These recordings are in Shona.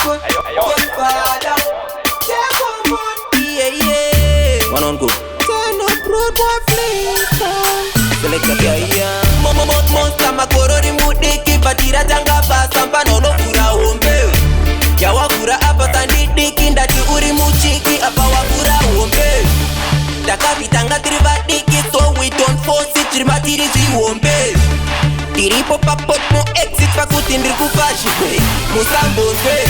good. Godfather. Take one good. Yeah. One on go. Turn up road boy flavor. Select a yeah. Monster makorori mudiki patira tanga basa mpano no kura hombe. Ya wakura apa tandidiki ndati uri muchiki apa wakura hombe. Takavitanga tiri vadiki so we don't force it tiri matiri zihombe. Tiri popapot mo exit pakuti ndiri kufashikwe musambozwe.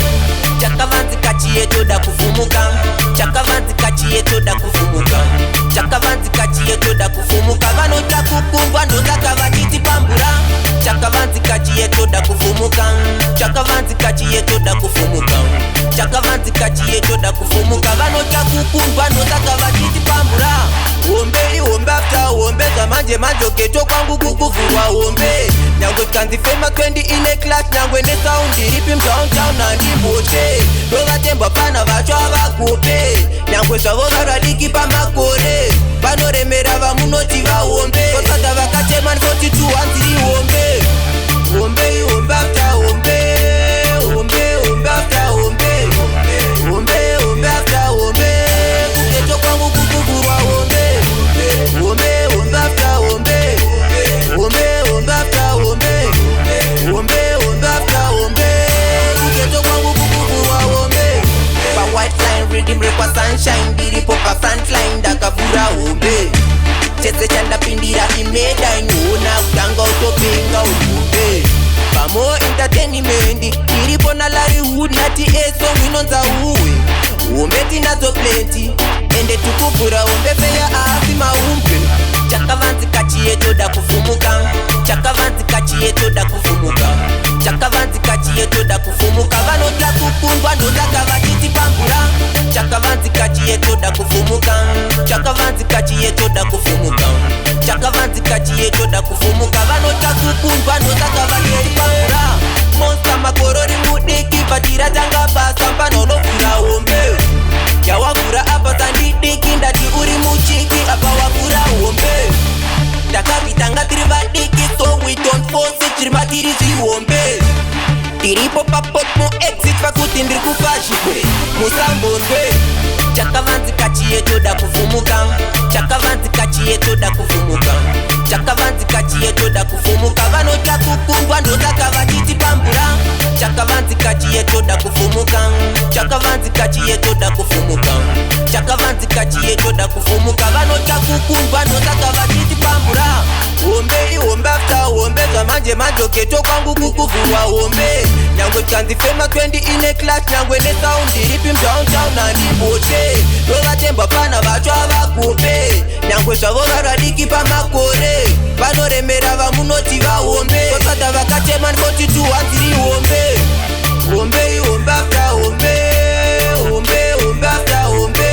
Chakavanzika chiyeto da kufumuka. Chakavanzika chiyeto da kufumuka. Chakavanzika chiyeto da kufumuka. Vano chakukundwa ndo chakavatiti pambura. Chakavanzika chiyeto da kufumuka. Chakavanzika chiyeto da kufumuka. Chakavanzika chiyeto da kufumuka. Vano chakukundwa ndo chakavatiti pambura. Hombe hombe after hombe zamanje manjoketo kwangu kukuvurwa hombe. Nyangwe kanzi fema 20 in a class. Nyangwe ne sound ripi downtown na ndimbote. Doga temba pana vachwa vakupe. Nyangwe savo varadiki pa makore. Vano remera vamunoti va hombe. Kosata vakatema 42 anziri hombe. Hombe hombe after hombe. Hombe hombe after hombe. Hombe hombe after hombe. Kuketo kwangu kukuvurwa hombe. Hombe hombe after hombe. Hombe hombe after hombe. Hombe hombe after hombe. Kuketo kwangu kukuvurwa hombe. Pa white line rhythm rekwa sunshine. Diri popa frontline dakavura hombe. Chese chanda pindira imeda inyona. Utanga utopenga utube. Pamo entertainment. Diri pona lari hood nati eso minonza uwe. Hombe tinazo plenty. Ende tukuvura hombe feya afima umpe. Chakavanzika chiyeto da kufumuka. Chakavanzika chiyeto da kufumuka. Chakavanzika chiyeto da kufumuka. Vano chakukundwa ndo chakavatiti pambura. Chakavanzika chiyeto da kufumuka. Chakavanzika chiyeto da kufumuka. Chakavanzika chiyeto da kufumuka. Vano chakukundwa ndo chakavatiti pambura. Monster makorori mudiki patira tanga basa mpano no kura hombe. Ya wakura apa tandidiki ndati uri muchiki apa wakura hombe. Takavitanga tiri vadiki so we don't force it tiri matiri zihombe. Tiri popapot mo exit pakuti ndiri kufashikwe musambozwe. Chakavanzika chiyeto da kufumuka. Chakavanzika chiyeto da kufumuka. Chakavanzika chiyeto da kufumuka. Vano chakukundwa ndo chakavatiti pambura. Chakavanzika chiyeto da kufumuka. Chakavanzika chiyeto da kufumuka. Chakavanzika chiyeto da kufumuka. Vano chakukundwa ndo chakavatiti pambura. Hombe hombe after hombe zamanje manjoketo kwangu kukuvurwa hombe. Nyangwe kanzi fema 20 in a class. Nyangwe ne sound ripi downtown na ndimbote. Doga temba pana vachwa vakupe. Nyangwe savo varadiki pa makore. Vano remera vamunoti va hombe. Kosata vakatema 42 anziri hombe. Hombe hombe after hombe. Hombe hombe after hombe.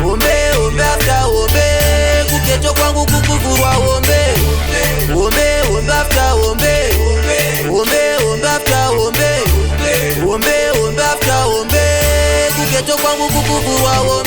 Hombe hombe after hombe. Kuketo kwangu kukuvurwa hombe. Hombe hombe after hombe. Hombe hombe after hombe. Hombe hombe after hombe. Kuketo kwangu kukuvurwa hombe.